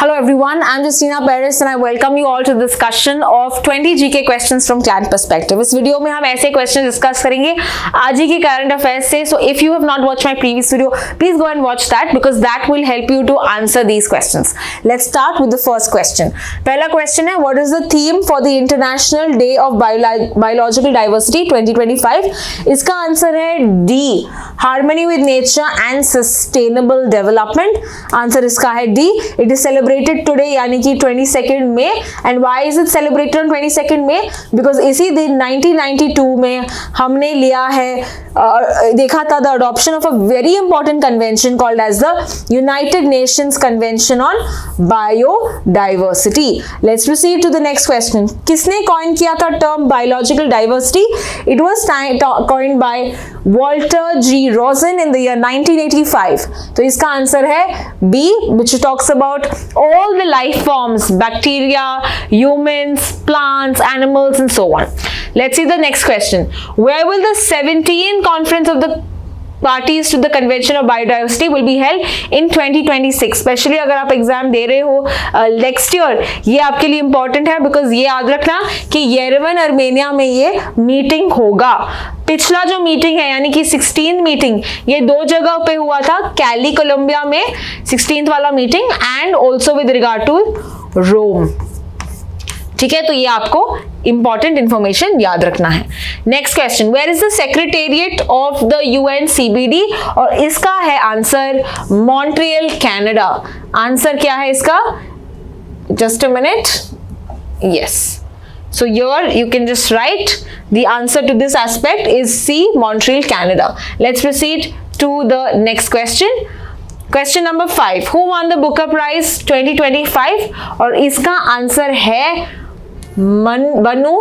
Hello everyone, I'm Justina Paris and I welcome you all to the discussion of 20 GK questions from Client Perspective. इस video में हम ऐसे question discuss करेंगे आज ही के current affairs से. So if you have not watched my previous video, please go and watch that because that will help you to answer these questions. Let's start with the first question. पहला question है, what is the theme for the International Day of Biological Diversity 2025? इसका answer है D, Harmony with Nature and Sustainable Development. Answer इसका है D. It is celebrated today यानी कि 22nd May. And why is it celebrated on 22nd May? Because इसी दिन 1992 में हमने लिया है देखा था the adoption of a very important convention called as the United Nations Convention on Biodiversity. Let's proceed to the next question. किसने coin किया था term biological diversity? It was coined by Walter G. Rosen in the year 1985. तो इसका answer है B, which talks about all the life forms, bacteria, humans, plants, animals and so on. Let's see the next question. Where will the 17th conference of the parties to the convention of biodiversity will be held in 2026? Specially अगर आप exam दे रहे हो next year, ये आपके लिए important है because ये याद रखना कि येरेवन अर्मेनिया में ये मीटिंग होगा. पिछला जो मीटिंग है यानी कि 16th मीटिंग ये दो जगह पे हुआ था, कैली कोलंबिया में 16th वाला meeting and also with regard to Rome. ठीक है, तो ये आपको इंपॉर्टेंट इंफॉर्मेशन याद रखना है. Next question, where is the secretariat of the UNCBD? और इसका है आंसर मॉन्ट्रियल, कनाडा. आंसर क्या है इसका? Just a minute. Yes, so here you can just write the answer to this aspect is C, Montreal, Canada. Let's proceed to the next question. Question number 5. Who won the Booker Prize 2025? और इसका answer है बनु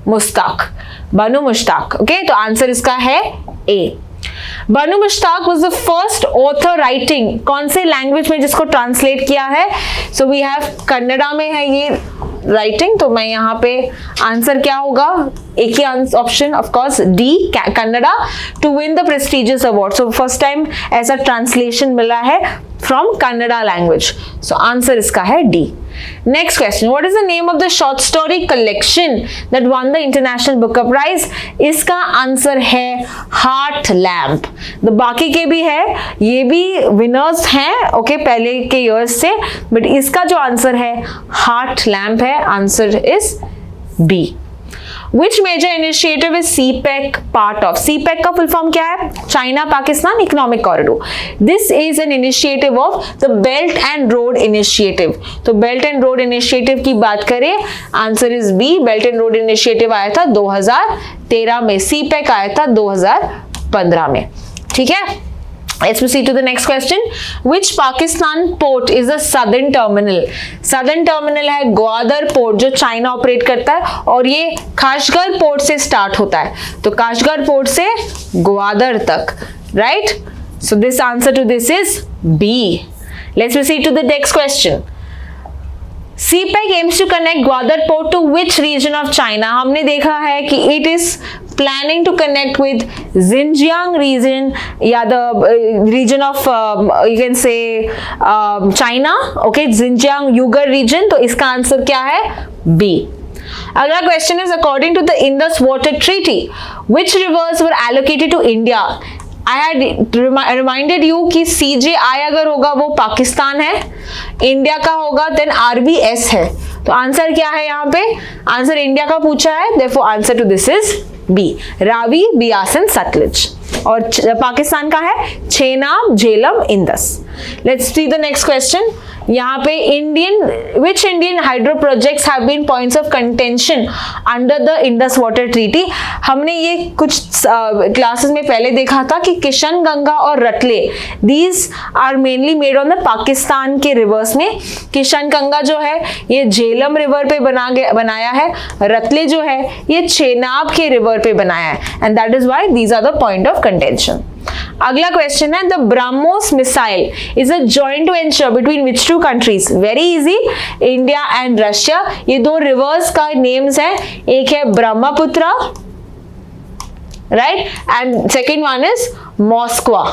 Mushtaq. Okay, तो answer इसका है A. Banu Mushtaq was the first author writing कौन से language में जिसको ट्रांसलेट किया है? So we have कन्नड़ा में है ये राइटिंग, तो मैं यहाँ पे आंसर क्या होगा? एक ही option of course D, Kannada, to win the prestigious award. So first time ऐसा ट्रांसलेशन मिला है from Kannada language. So answer इसका है D. Next question, what is the name of the short story collection that won the International Booker Prize? इसका answer है Heart Lamp. तो बाकी के भी है, ये भी विनर्स हैं ओके पहले के ईयर्स से, बट इसका जो आंसर है Heart Lamp है. Answer is B. Which major initiative is CPEC part of? CPEC का full form क्या है? China Pakistan Economic Corridor. This is an initiative of the Belt and Road Initiative. तो Belt and Road Initiative की बात करें, answer is B. Belt and Road Initiative आया था 2013 में, CPEC आया था 2015 में. ठीक है, let's proceed to the next question. Which Pakistan port is a southern terminal? southern terminal है ग्वादर पोर्ट जो चाइना ऑपरेट करता है और ये काशगर पोर्ट से स्टार्ट होता है. तो काशगर पोर्ट से ग्वादर तक, right? So this answer to this is B. Let's proceed to the next question. CPEC aims to connect Gwadar port to which region of China? हमने देखा है कि it is planning to connect with Xinjiang region या the region of you can say China, okay, Xinjiang Uyghur region. तो इसका answer क्या है? B. अगला question is according to the Indus water treaty which rivers were allocated to India? I had reminded you कि CJI अगर होगा वो पाकिस्तान है, इंडिया का होगा देन RBS है. तो आंसर क्या है यहाँ पे? आंसर इंडिया का पूछा है, therefore answer to this is B. Ravi, Beas and Sutlej. और पाकिस्तान का है Chenab, Jhelum, Indus. Let's see the next question. यहाँ पे which Indian hydro projects have been points of contention under the Indus Water Treaty? हमने ये कुछ क्लासेस में पहले देखा था कि किशन गंगा और Ratle, these are mainly made on the Pakistan के रिवर्स में. किशन गंगा जो है ये झेलम रिवर पे बनाया है, रतले जो है ये चेनाब के रिवर पे बनाया है, and that is why these are the point of contention. अगला क्वेश्चन है, the BrahMos missile is a joint venture between which two countries? Very easy, India and Russia. ये दो रिवर्स का नेम्स है, एक है Brahmaputra, right, and second one is Moskva.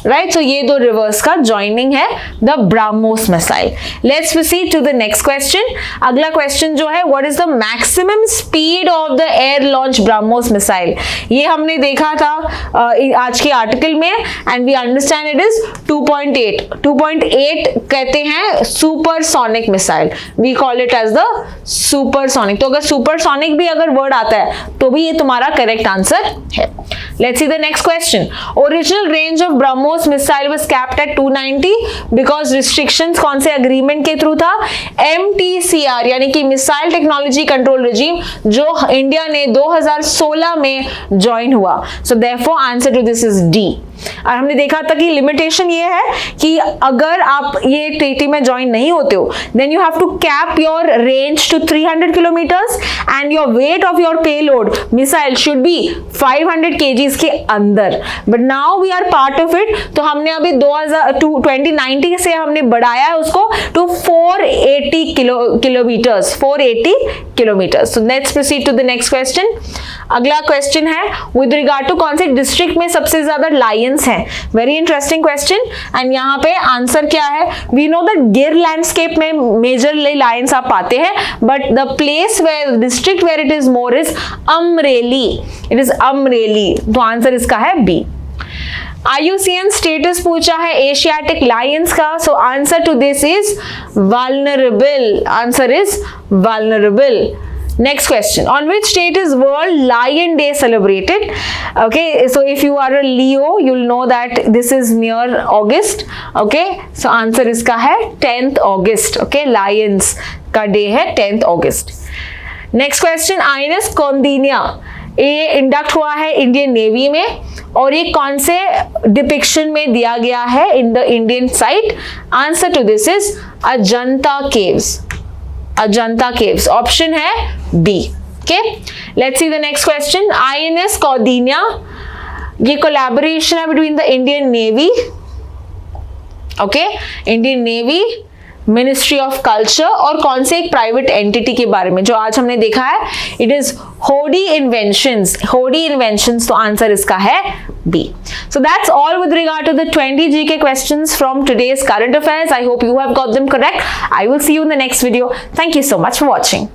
Right. So ये दो रिवर्स का ज्वाइनिंग है the BrahMos missile. Let's proceed to the next question. अगला क्वेश्चन जो है, what is the maximum speed of the air launch BrahMos missile. ये हमने देखा था आज के आर्टिकल में and we understand it is 2.8. 2.8 कहते हैं supersonic missile. We call it as the supersonic. तो अगर सुपरसोनिक भी अगर वर्ड आता है तो भी ये तुम्हारा करेक्ट आंसर है. Let's see the next question. Original range of BrahMos missile was capped at 290 because restrictions कौन से एग्रीमेंट के थ्रू था? MTCR यानी कि मिसाइल टेक्नोलॉजी कंट्रोल रिजीम, जो इंडिया ने 2016 में ज्वाइन हुआ. So therefore answer to this is D. और हमने देखा था कि लिमिटेशन ये है कि अगर आप ये ट्रीटी में ज्वाइन नहीं होते हो then you have to cap your range to 300 kilometers and your weight of your payload missile should be 500 kgs के अंदर. But now we are part of it. तो हमने अभी 2019 से हमने बढ़ाया है उसको to 480 kilometers. 480 kilometers. So let's proceed to the next question. अगला क्वेश्चन है विद रिगार्ड टू कौन से डिस्ट्रिक्ट में सबसे ज्यादा लायंस हैं. Very interesting question. एंड यहाँ पे आंसर क्या है? We know that Gir landscape में मेजरली लायंस आप पाते हैं, but the place where district where it is more is Amreli. It is Amreli. तो आंसर इसका है बी. IUCN स्टेटस पूछा है एशियाटिक लायंस का. So answer to this is vulnerable. Answer is vulnerable. Next question. On which date is World Lion Day celebrated? Okay, so if you are a Leo, you'll know that this is near August. Okay, so answer इसका है 10th August. Okay, Lions का day है 10th August. Next question. INS Condinia ये induct हुआ है Indian navy में और ये कौन से डिपिक्शन में दिया गया है in the Indian site? Answer to this is Ajanta caves. Ajanta caves. Option है B. Okay, let's see the next question. INS Kaundinya ये कोलैबोरेशन है between the Indian Navy, okay, Indian Navy, Ministry of Culture और कौन से एक प्राइवेट एंटिटी के बारे में जो आज हमने देखा है. इट इज होडी इन्वेंशंस. होडी इन्वेंशंस. तो आंसर इसका है B. So that's all with regard to the 20 GK questions from today's current affairs. I hope you have got them correct. I will see you in the next video. Thank you so much for watching.